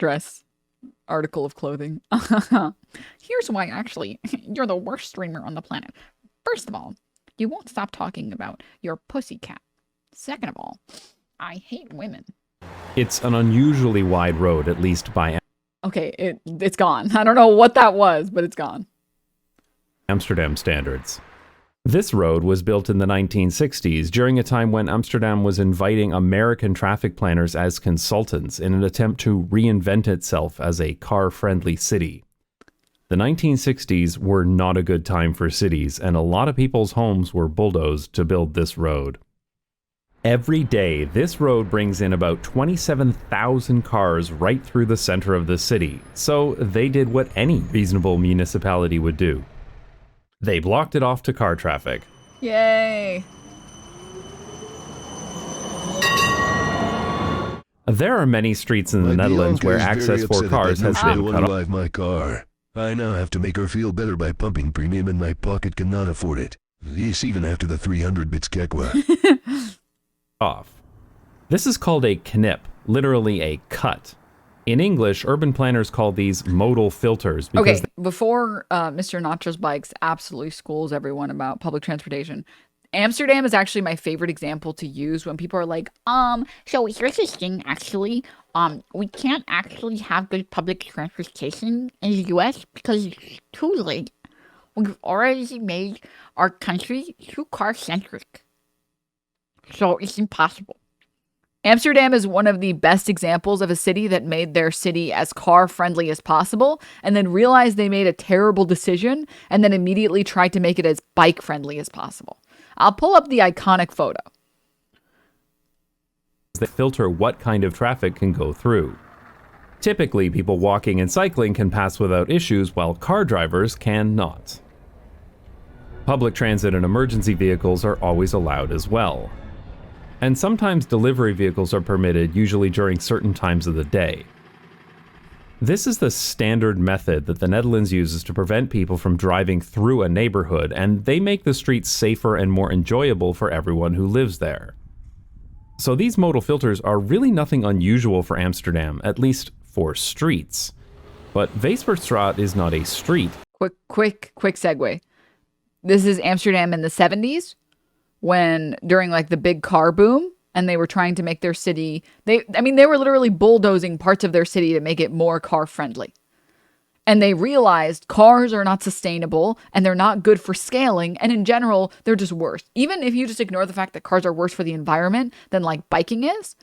dress article of clothing. Here's why, actually, you're the worst streamer on the planet. First of all, you won't stop talking about your pussycat. Second of all, I hate women. It's an unusually wide road, at least by Okay, it's gone. I don't know what that was, but it's gone. Amsterdam standards. This road was built in the 1960s during a time when Amsterdam was inviting American traffic planners as consultants in an attempt to reinvent itself as a car-friendly city. The 1960s were not a good time for cities, and a lot of people's homes were bulldozed to build this road. Every day, this road brings in about 27,000 cars right through the center of the city, so they did what any reasonable municipality would do. They blocked it off to car traffic. Yay! There are many streets in the Netherlands where access for cars has been cut off. My car. I now have to make her feel better by pumping premium and my pocket cannot afford it. This even after the 300 bits kekwa. This is called a knip, literally a cut. In English, urban planners call these modal filters because before Mr. Nacho's Bikes absolutely schools everyone about public transportation, Amsterdam is actually my favorite example to use when people are like, so here's this thing, actually, we can't actually have good public transportation in the US because it's too late. We've already made our country too car-centric. So it's impossible. Amsterdam is one of the best examples of a city that made their city as car-friendly as possible and then realized they made a terrible decision and then immediately tried to make it as bike-friendly as possible. I'll pull up the iconic photo. They filter what kind of traffic can go through. Typically, people walking and cycling can pass without issues, while car drivers cannot. Public transit and emergency vehicles are always allowed as well. And sometimes delivery vehicles are permitted, usually during certain times of the day. This is the standard method that the Netherlands uses to prevent people from driving through a neighborhood, and they make the streets safer and more enjoyable for everyone who lives there. So these modal filters are really nothing unusual for Amsterdam, at least for streets. But Weesperstraat is not a street. Quick segue. This is Amsterdam in the 70s. When during like the big car boom and they were trying to make their city, they were literally bulldozing parts of their city to make it more car friendly. And they realized cars are not sustainable and they're not good for scaling. And in general, they're just worse. Even if you just ignore the fact that cars are worse for the environment than like biking is,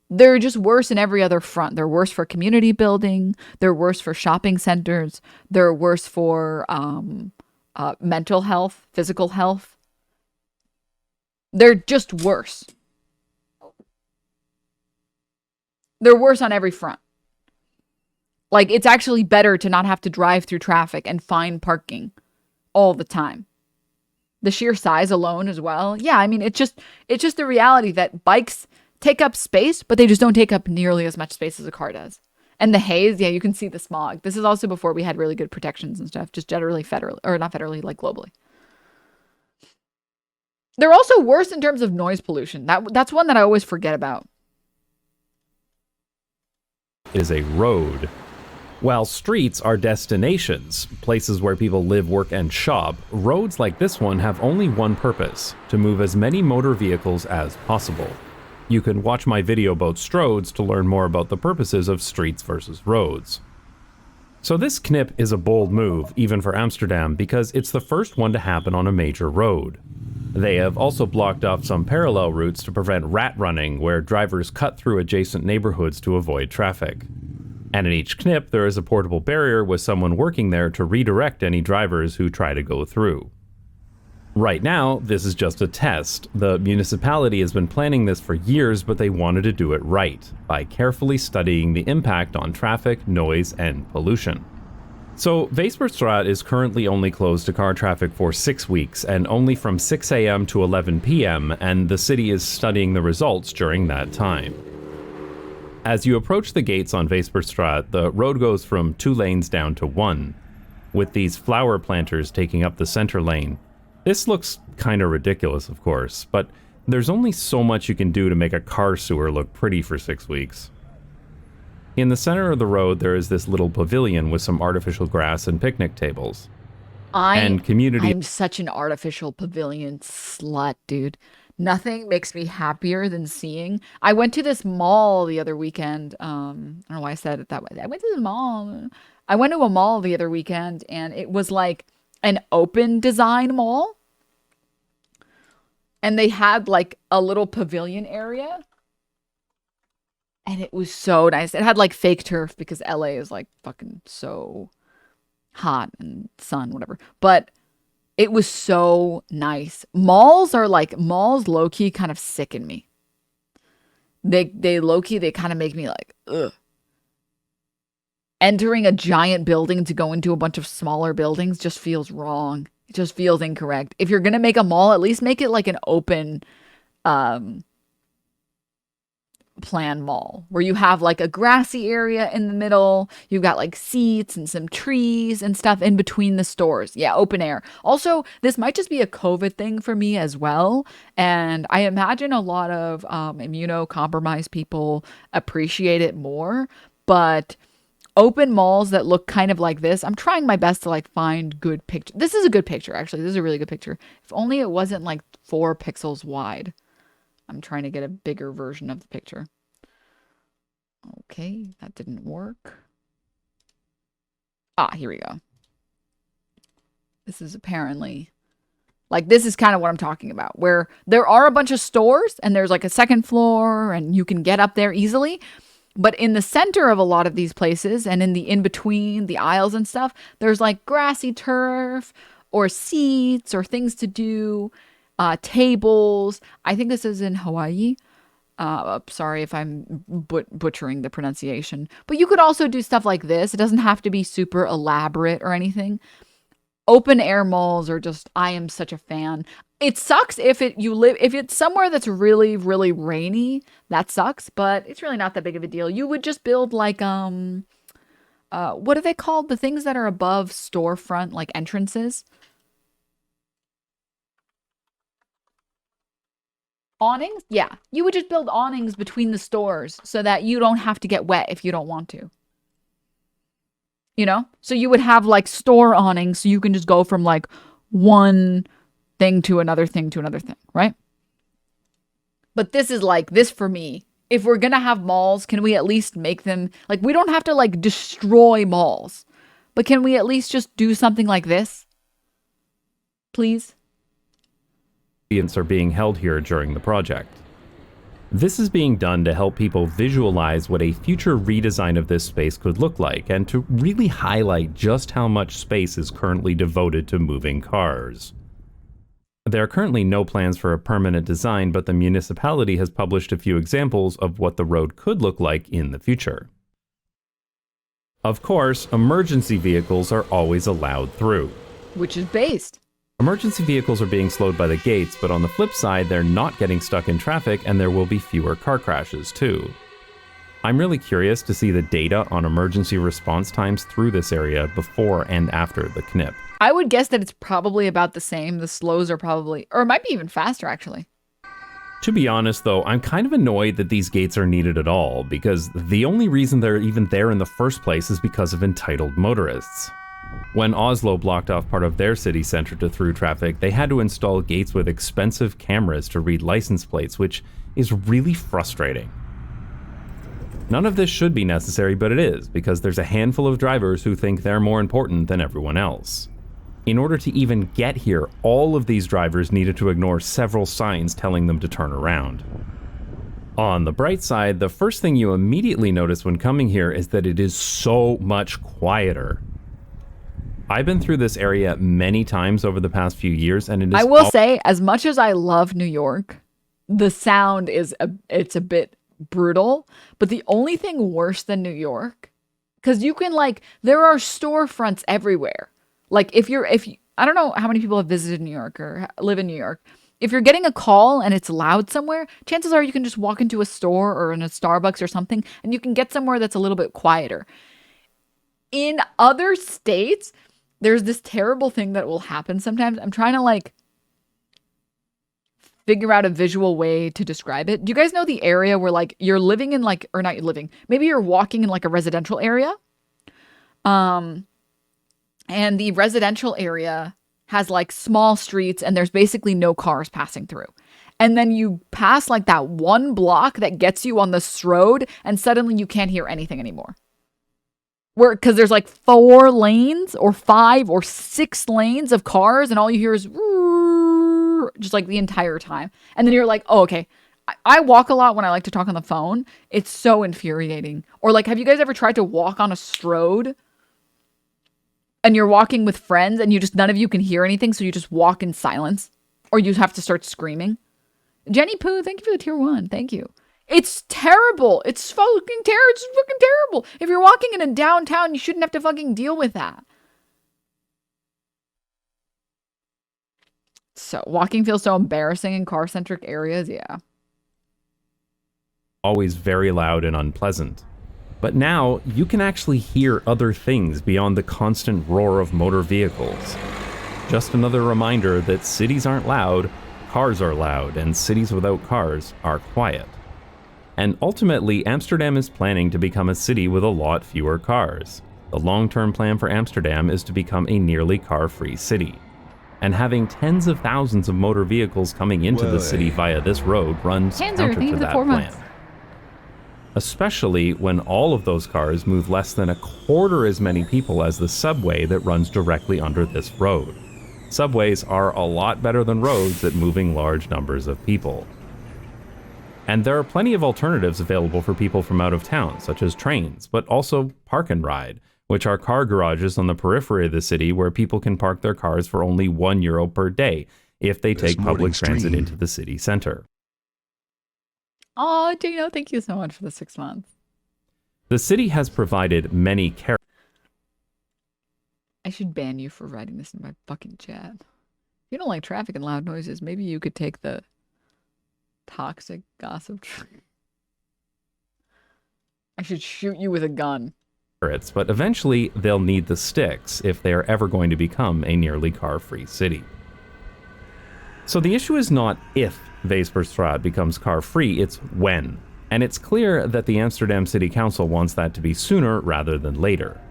they're just worse in every other front. They're worse for community building. They're worse for shopping centers. They're worse for, mental health, physical health. They're just worse. They're worse on every front. Like, it's actually better to not have to drive through traffic and find parking all the time. The sheer size alone as well. Yeah, I mean, it's just the reality that bikes take up space, but they just don't take up nearly as much space as a car does. And the haze, yeah, you can see the smog. This is also before we had really good protections and stuff, just generally federally, or not federally, like globally. They're also worse in terms of noise pollution. That's one that I always forget about. Is a road. While streets are destinations, places where people live, work, and shop, roads like this one have only one purpose: to move as many motor vehicles as possible. You can watch my video about stroads to learn more about the purposes of streets versus roads. So this knip is a bold move, even for Amsterdam, because it's the first one to happen on a major road. They have also blocked off some parallel routes to prevent rat running, where drivers cut through adjacent neighborhoods to avoid traffic. And in each knip, there is a portable barrier with someone working there to redirect any drivers who try to go through. Right now, this is just a test. The municipality has been planning this for years, but they wanted to do it right, by carefully studying the impact on traffic, noise, and pollution. So, Weesperstraat is currently only closed to car traffic for 6 weeks, and only from 6 a.m. to 11 p.m., and the city is studying the results during that time. As you approach the gates on Weesperstraat, the road goes from 2 lanes down to 1, with these flower planters taking up the center lane. This looks kinda ridiculous, of course, but there's only so much you can do to make a car sewer look pretty for 6 weeks. In the center of the road, there is this little pavilion with some artificial grass and picnic tables. And community I'm such an artificial pavilion slut, dude. Nothing makes me happier than seeing. I went to this mall the other weekend. I don't know why I said it that way. I went to the mall. I went to a mall the other weekend and it was like an open design mall. And they had like a little pavilion area. And it was so nice. It had like fake turf because LA is like fucking so hot and sun, whatever. But it was so nice. Malls low key kind of sicken me. They low key, they kind of make me like, ugh. Entering a giant building to go into a bunch of smaller buildings just feels wrong. It just feels incorrect. If you're gonna make a mall, at least make it like an open plan mall where you have like a grassy area in the middle. You've got like seats and some trees and stuff in between the stores. Yeah, open air. Also, this might just be a COVID thing for me as well. And I imagine a lot of immunocompromised people appreciate it more. But open malls that look kind of like this, I'm trying my best to like find good picture. This is a good picture, actually. This is a really good picture. If only it wasn't like 4 pixels wide. I'm trying to get a bigger version of the picture. Okay, that didn't work. Ah, here we go. This is apparently, like, this is kind of what I'm talking about, where there are a bunch of stores and there's like a second floor and you can get up there easily. But in the center of a lot of these places and in the in-between, the aisles and stuff, there's like grassy turf or seats or things to do. Tables. I think this is in Hawaii. Sorry if I'm butchering the pronunciation. But you could also do stuff like this. It doesn't have to be super elaborate or anything. Open air malls are just, I am such a fan. It sucks if it's somewhere that's really, really rainy. That sucks, but it's really not that big of a deal. You would just build like what are they called? The things that are above storefront, like entrances. Awnings? Yeah. You would just build awnings between the stores so that you don't have to get wet if you don't want to. You know? So you would have like store awnings so you can just go from like one thing to another thing to another thing, right? But this is like this for me. If we're going to have malls, can we at least make them like we don't have to like destroy malls. But can we at least just do something like this? Please? are being held here during the project. This is being done to help people visualize what a future redesign of this space could look like and to really highlight just how much space is currently devoted to moving cars. There are currently no plans for a permanent design, but the municipality has published a few examples of what the road could look like in the future. Of course, emergency vehicles are always allowed through. Which is based. Emergency vehicles are being slowed by the gates, but on the flip side, they're not getting stuck in traffic and there will be fewer car crashes too. I'm really curious to see the data on emergency response times through this area before and after the knip. I would guess that it's probably about the same. The slows are probably, or it might be even faster actually. To be honest though, I'm kind of annoyed that these gates are needed at all, because the only reason they're even there in the first place is because of entitled motorists. When Oslo blocked off part of their city center to through traffic, they had to install gates with expensive cameras to read license plates, which is really frustrating. None of this should be necessary, but it is, because there's a handful of drivers who think they're more important than everyone else. In order to even get here, all of these drivers needed to ignore several signs telling them to turn around. On the bright side, the first thing you immediately notice when coming here is that it is so much quieter. I've been through this area many times over the past few years, and it is— I will say, as much as I love New York, the sound is it's a bit brutal. But the only thing worse than New York, because you can like, there are storefronts everywhere. Like if you, I don't know how many people have visited New York or live in New York. If you're getting a call and it's loud somewhere, chances are you can just walk into a store or in a Starbucks or something, and you can get somewhere that's a little bit quieter. In other states, there's this terrible thing that will happen sometimes. I'm trying to like figure out a visual way to describe it. Do you guys know the area where like you're living in like, or not living, maybe you're walking in like a residential area? And the residential area has like small streets and there's basically no cars passing through. And then you pass like that one block that gets you on this road and suddenly you can't hear anything anymore. Because there's like 4 lanes or 5 or 6 lanes of cars and all you hear is just like the entire time. And then you're like, oh, okay. I walk a lot when I like to talk on the phone. It's so infuriating. Or like, have you guys ever tried to walk on a road and you're walking with friends and none of you can hear anything, so you just walk in silence? Or you have to start screaming? Jenny Pooh, thank you for the tier 1. Thank you. It's terrible. It's fucking terrible. If you're walking in a downtown, you shouldn't have to fucking deal with that. So walking feels so embarrassing in car-centric areas, yeah. Always very loud and unpleasant. But now you can actually hear other things beyond the constant roar of motor vehicles. Just another reminder that cities aren't loud, cars are loud, and cities without cars are quiet. And ultimately, Amsterdam is planning to become a city with a lot fewer cars. The long-term plan for Amsterdam is to become a nearly car-free city. And having tens of thousands of motor vehicles coming into the city via this road runs counter to that plan. Especially when all of those cars move less than a quarter as many people as the subway that runs directly under this road. Subways are a lot better than roads at moving large numbers of people. And there are plenty of alternatives available for people from out of town, such as trains, but also Park and Ride, which are car garages on the periphery of the city where people can park their cars for only €1 per day if they take public transit into the city center. Oh, Dino, thank you so much for the 6 months. The city has provided many I should ban you for writing this in my fucking chat. If you don't like traffic and loud noises, maybe you could take the toxic gossip. I should shoot you with a gun. But eventually they'll need the sticks if they are ever going to become a nearly car-free city. So the issue is not if Weesperstraat becomes car-free, it's when. And it's clear that the Amsterdam City Council wants that to be sooner rather than later.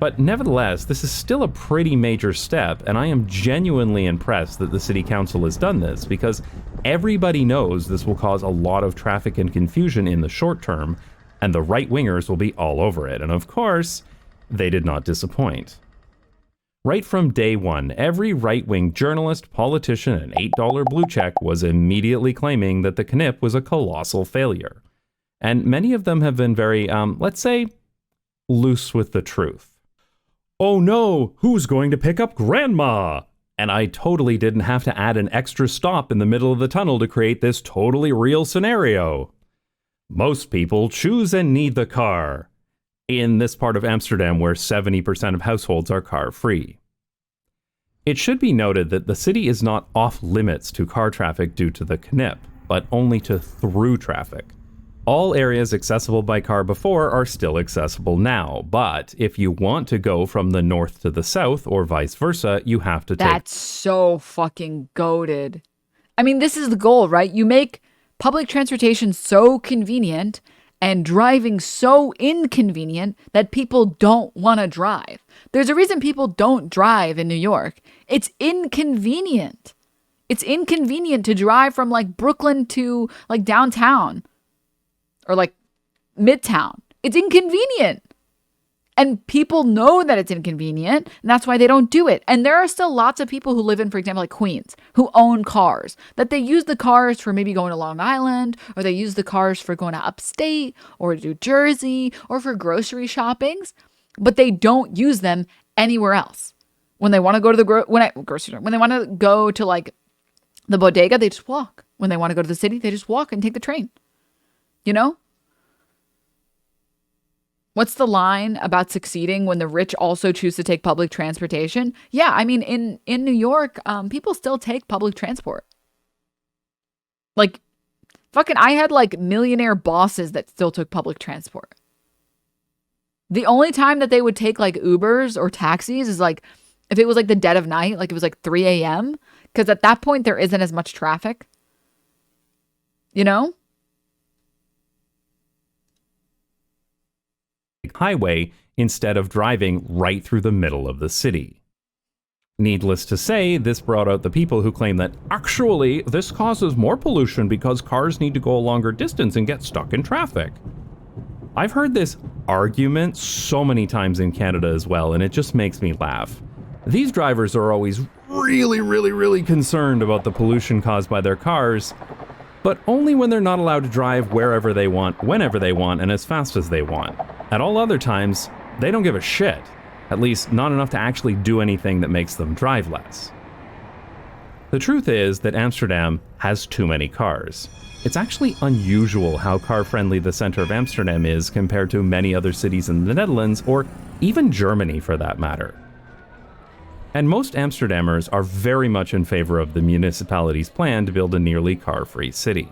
But nevertheless, this is still a pretty major step, and I am genuinely impressed that the City Council has done this, because everybody knows this will cause a lot of traffic and confusion in the short term, and the right-wingers will be all over it. And of course, they did not disappoint. Right from day one, every right-wing journalist, politician, and $8 blue check was immediately claiming that the knip was a colossal failure. And many of them have been very, let's say, loose with the truth. Oh no, who's going to pick up Grandma? And I totally didn't have to add an extra stop in the middle of the tunnel to create this totally real scenario. Most people choose and need the car. In this part of Amsterdam where 70% of households are car-free. It should be noted that the city is not off-limits to car traffic due to the knip, but only to through traffic. All areas accessible by car before are still accessible now, but if you want to go from the north to the south or vice versa, you have to take... That's so fucking goated. I mean, this is the goal, right? You make public transportation so convenient and driving so inconvenient that people don't want to drive. There's a reason people don't drive in New York. It's inconvenient. It's inconvenient to drive from like Brooklyn to like downtown or like Midtown. It's inconvenient. And people know that it's inconvenient, and that's why they don't do it. And there are still lots of people who live in, for example, like Queens, who own cars, that they use the cars for maybe going to Long Island, or they use the cars for going to upstate, or New Jersey, or for grocery shoppings, but they don't use them anywhere else. When they want to go to the grocery store, when they want to go to like the bodega, they just walk. When they want to go to the city, they just walk and take the train. You know? What's the line about succeeding when the rich also choose to take public transportation? Yeah, I mean, in New York, people still take public transport. Like, fucking, I had like millionaire bosses that still took public transport. The only time that they would take like Ubers or taxis is like, if it was like the dead of night, like it was like 3 a.m., Because at that point, there isn't as much traffic. You know? Highway instead of driving right through the middle of the city. Needless to say, this brought out the people who claim that actually this causes more pollution because cars need to go a longer distance and get stuck in traffic. I've heard this argument so many times in Canada as well, and it just makes me laugh. These drivers are always really concerned about the pollution caused by their cars, but only when they're not allowed to drive wherever they want, whenever they want, and as fast as they want. At all other times, they don't give a shit. At least not enough to actually do anything that makes them drive less. The truth is that Amsterdam has too many cars. It's actually unusual how car-friendly the center of Amsterdam is compared to many other cities in the Netherlands, or even Germany for that matter. And most Amsterdammers are very much in favor of the municipality's plan to build a nearly car-free city.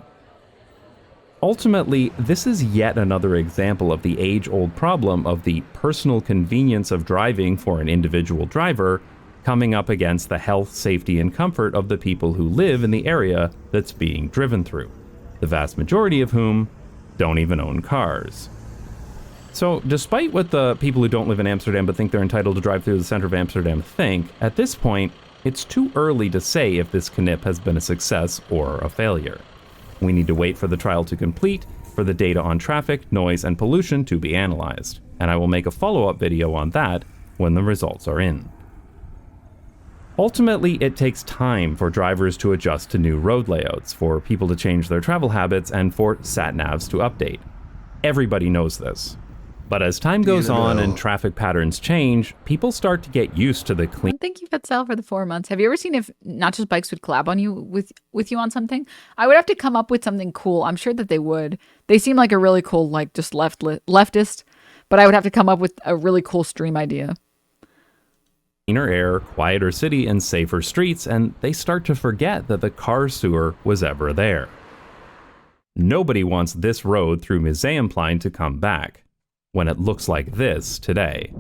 Ultimately, this is yet another example of the age-old problem of the personal convenience of driving for an individual driver coming up against the health, safety, and comfort of the people who live in the area that's being driven through, the vast majority of whom don't even own cars. So, despite what the people who don't live in Amsterdam but think they're entitled to drive through the center of Amsterdam think, at this point, it's too early to say if this knip has been a success or a failure. We need to wait for the trial to complete, for the data on traffic, noise, and pollution to be analyzed, and I will make a follow-up video on that when the results are in. Ultimately, it takes time for drivers to adjust to new road layouts, for people to change their travel habits, and for sat-navs to update. Everybody knows this. But as time goes on and traffic patterns change, people start to get used to the clean. Thank you, Fetzel, for the 4 months. Have you ever seen if Not Just Bikes would collab on you with you on something? I would have to come up with something cool. I'm sure that they would. They seem like a really cool, like, just leftist, but I would have to come up with a really cool stream idea. Cleaner air, quieter city, and safer streets, and they start to forget that the car sewer was ever there. Nobody wants this road through Museumplein to come back, when it looks like this today.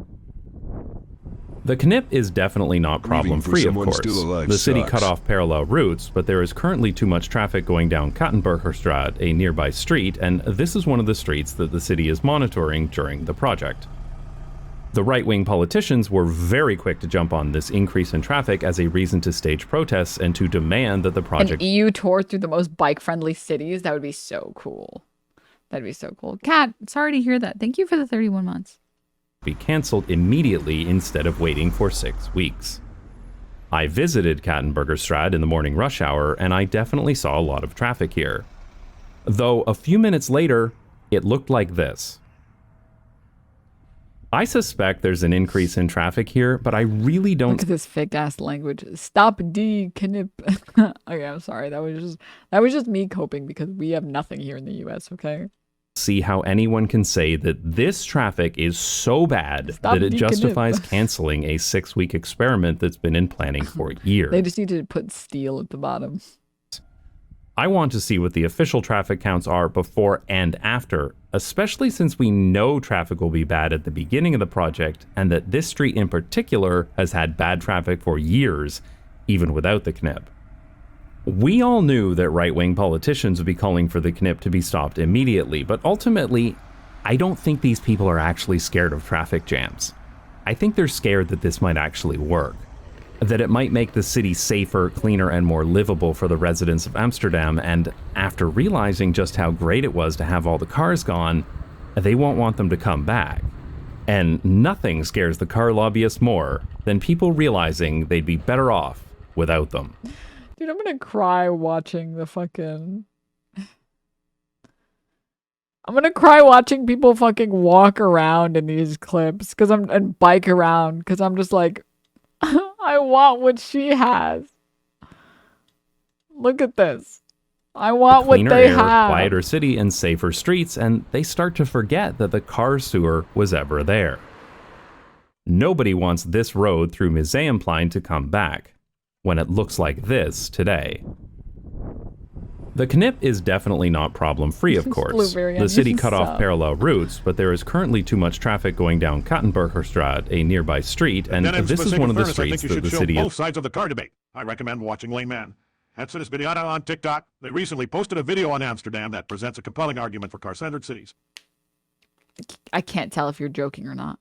The knip is definitely not problem-free, of course. The city cut off parallel routes, but there is currently too much traffic going down Kattenburgerstraat, a nearby street, and this is one of the streets that the city is monitoring during the project. The right-wing politicians were very quick to jump on this increase in traffic as a reason to stage protests and to demand that the project— An EU tour through the most bike-friendly cities? That would be so cool. That'd be so cool. Kat, sorry to hear that. Thank you for the 31 months. be cancelled immediately instead of waiting for 6 weeks. I visited Kattenburgerstraat in the morning rush hour, and I definitely saw a lot of traffic here. Though a few minutes later, it looked like this. I suspect there's an increase in traffic here, but I really don't— Look at this fake-ass language. Stop D knip. Okay, I'm sorry. That was just me coping because we have nothing here in the US, okay? see how anyone can say that this traffic is so bad that it justifies canceling a 6-week experiment that's been in planning for years. They just need to put steel at the bottom. I want to see what the official traffic counts are before and after, especially since we know traffic will be bad at the beginning of the project, and that this street in particular has had bad traffic for years, even without the knip. We all knew that right-wing politicians would be calling for the knip to be stopped immediately, but ultimately, I don't think these people are actually scared of traffic jams. I think they're scared that this might actually work. That it might make the city safer, cleaner, and more livable for the residents of Amsterdam, and after realizing just how great it was to have all the cars gone, they won't want them to come back. And nothing scares the car lobbyists more than people realizing they'd be better off without them. Dude, I'm gonna cry watching the fucking... I'm gonna cry watching people fucking walk around in these clips, and bike around, because I'm just like, I want what she has. Look at this. I want what they have. Quieter city and safer streets, and they start to forget that the car sewer was ever there. Nobody wants this road through Museumplein to come back, when it looks like this today. The knip is definitely not problem-free, of course. Blueberry The city onions, cut off so. parallel routes, but there is currently too much traffic going down Kattenbergerstraat, a nearby street, and Denims this is one of the furnace, I think streets you that should the show city both is... sides of the car debate. I recommend watching Lane Man. Hudson has been on TikTok. They recently posted a video on Amsterdam that presents a compelling argument for car-centered cities. I can't tell if you're joking or not.